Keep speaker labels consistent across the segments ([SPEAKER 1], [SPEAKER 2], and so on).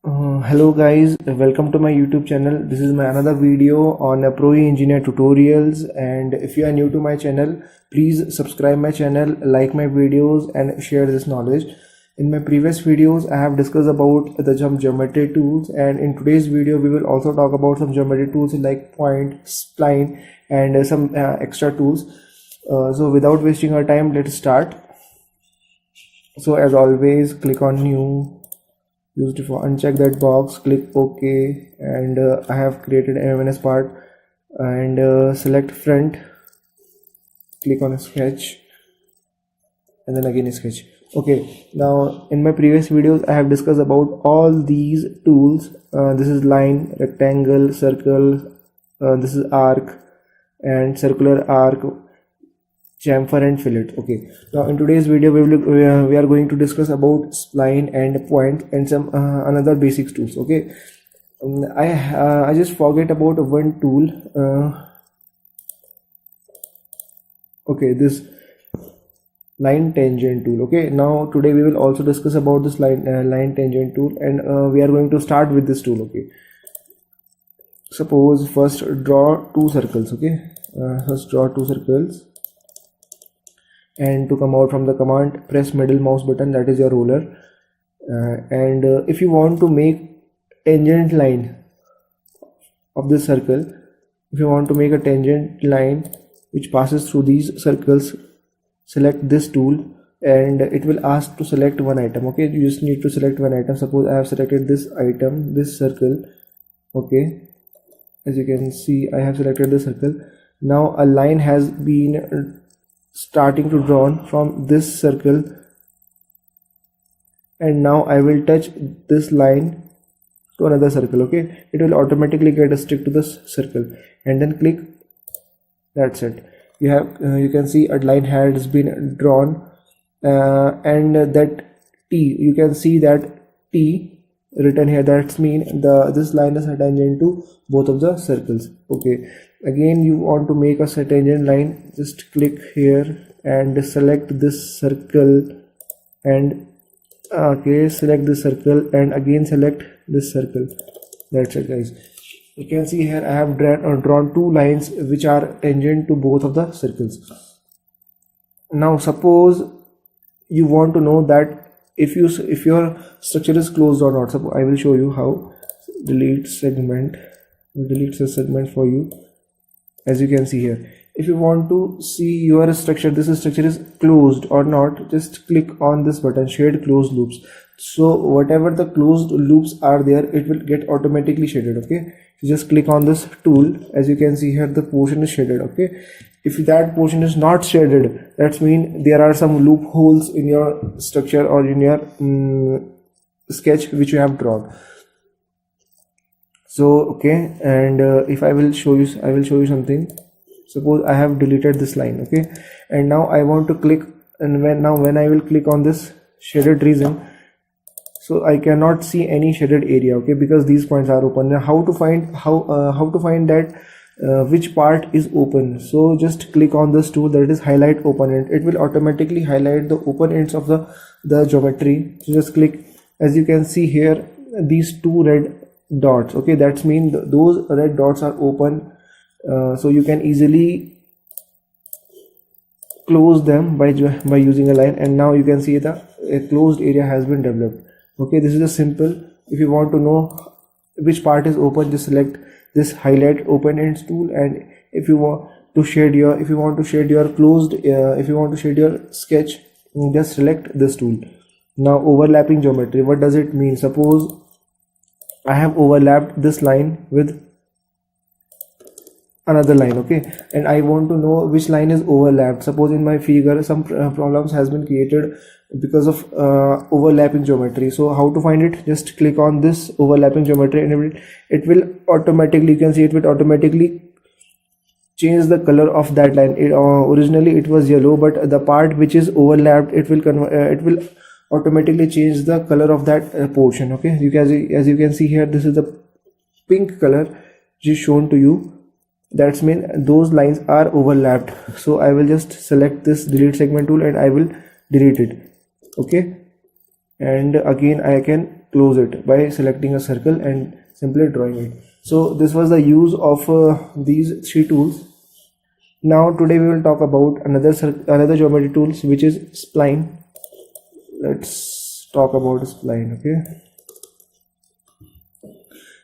[SPEAKER 1] Hello guys, welcome to my YouTube channel. This is my another video on Pro Engineer tutorials, and if you are new to my channel, please subscribe my channel, like my videos and share this knowledge. In my previous videos I have discussed about some geometry tools, and in today's video we will also talk about some geometry tools like point, spline and some extra tools. So without wasting our time, let's start. So as always, click on new, used for uncheck that box, click OK, and I have created an MNS part, and select front, click on a sketch and then again a sketch. Okay, now in my previous videos I have discussed about all these tools. This is line, rectangle, circle, this is arc and circular arc, chamfer and fillet. Okay, now in today's video we are going to discuss about spline and point and some another basics tools. Okay, I just forget about one tool. Okay, this line tangent tool. Okay, now today we will also discuss about this line tangent tool, and we are going to start with this tool. Okay, suppose first draw two circles. Okay, first draw two circles, and to come out from the command, press middle mouse button, that is your ruler, and if you want to make tangent line of this circle, if you want to make a tangent line which passes through these circles, select this tool and it will ask to select one item. Okay, you just need to select one item. Suppose I have selected this item, this circle. Okay, as you can see I have selected the circle. Now a line has been starting to drawn from this circle, and now I will touch this line to another circle. Okay, it will automatically get stick to this circle and then click. That's it. You have you can see a line has been drawn, and that T, you can see that T written here, that's mean this line is a tangent to both of the circles. Okay, again you want to make a tangent line, just click here and select this circle, and okay, select this circle and again select this circle. That's it guys. You can see here I have drawn two lines which are tangent to both of the circles. Now suppose you want to know that if your structure is closed or not. So I will show you how. Delete segment, delete the segment for you. As you can see here, if you want to see your structure, this structure is closed or not, just click on this button, shade closed loops. So whatever the closed loops are there, it will get automatically shaded. Okay, you just click on this tool. As you can see here, the portion is shaded. Okay, if that portion is not shaded, that means there are some loopholes in your structure or in your sketch which you have drawn. So okay, and if I will show you something. Suppose I have deleted this line. Okay, and now I want to click, and when I will click on this shaded region, so I cannot see any shaded area. Okay, because these points are open. Now how to find that which part is open? So just click on this tool, that is highlight open end. It will automatically highlight the open ends of the geometry. So just click. As you can see here, these two red dots. Okay, that's mean those red dots are open, so you can easily close them by using a line, and now you can see a closed area has been developed. Okay, this is a simple. If you want to know which part is open, just select this highlight open ends tool, and if you want to shade your closed if you want to shade your sketch, just select this tool. Now overlapping geometry, what does it mean? Suppose I have overlapped this line with another line. Okay, and I want to know which line is overlapped. Suppose in my figure some problems has been created because of overlapping geometry. So how to find it? Just click on this overlapping geometry, and it will automatically, you can see it will automatically change the color of that line. Originally it was yellow, but the part which is overlapped, it will automatically change the color of that portion. Okay, as you can see here, this is the pink color which is shown to you. That's mean those lines are overlapped. So I will just select this delete segment tool and I will delete it. Okay, and again I can close it by selecting a circle and simply drawing it. So this was the use of these 3 tools. Now today we will talk about another geometry tools, which is spline. Let's talk about spline. Okay,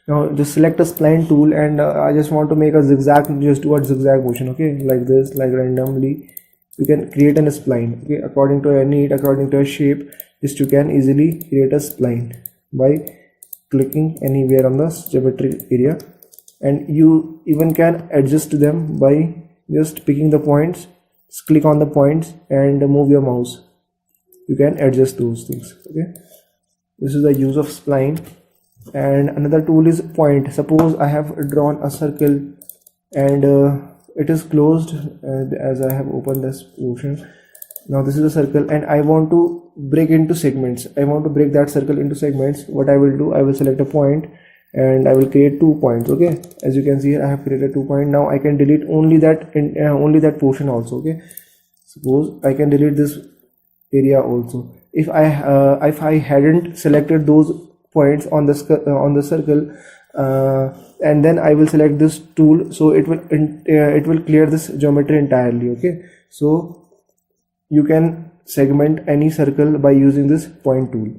[SPEAKER 1] now just select a spline tool, and I just want to make a zigzag, just do a zigzag motion. Okay, like this, like randomly you can create a spline. Okay, according to your need, according to your shape, just you can easily create a spline by clicking anywhere on the geometry area, and you even can adjust them by just picking the points. Just click on the points and move your mouse. You can adjust those things. Okay, this is the use of spline. And another tool is point. Suppose I have drawn a circle and it is closed, as I have opened this portion. Now this is a circle and I want to break into segments. I want to break that circle into segments. What I will do, I will select a point and I will create 2 points. Okay, as you can see here, I have created 2 points. Now I can delete only that portion also. Okay, suppose I can delete this area also. If I hadn't selected those points on the circle, and then I will select this tool, so it will clear this geometry entirely. Okay, so you can segment any circle by using this point tool.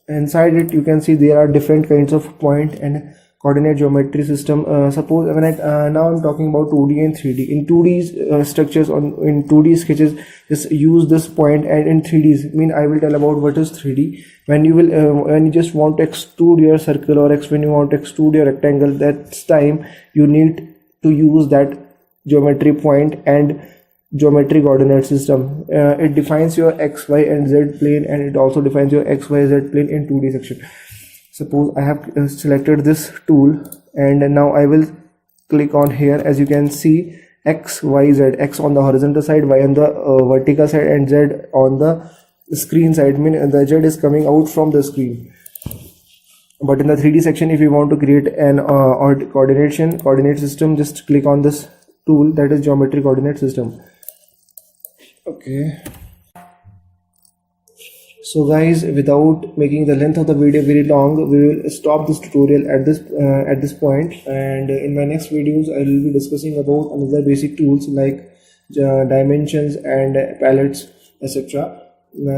[SPEAKER 1] Inside it you can see there are different kinds of point and coordinate geometry system. Suppose when now I'm talking about 2D and 3D. In 2D structures, in 2D sketches, just use this point, and in 3D, I will tell about what is 3D. When you just want to extrude your circle, or when you want to extrude your rectangle, that's time you need to use that geometry point and geometry coordinate system. It defines your x, y and z plane, and it also defines your x, y, z plane in 2D section. Suppose I have selected this tool, and now I will click on here. As you can see, x, y, z, x on the horizontal side, y on the vertical side, and z on the screen side. The z is coming out from the screen. But in the 3D section, if you want to create an coordinate system, just click on this tool, that is geometry coordinate system. Okay, so guys, without making the length of the video very long, we will stop this tutorial at this point, and in my next videos I will be discussing about another basic tools like dimensions and palettes, etc.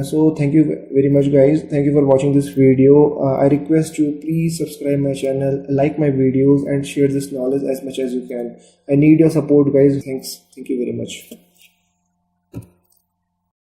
[SPEAKER 1] So thank you very much guys, thank you for watching this video. I request you, please subscribe my channel, like my videos, and share this knowledge as much as you can. I need your support guys. Thank you very much.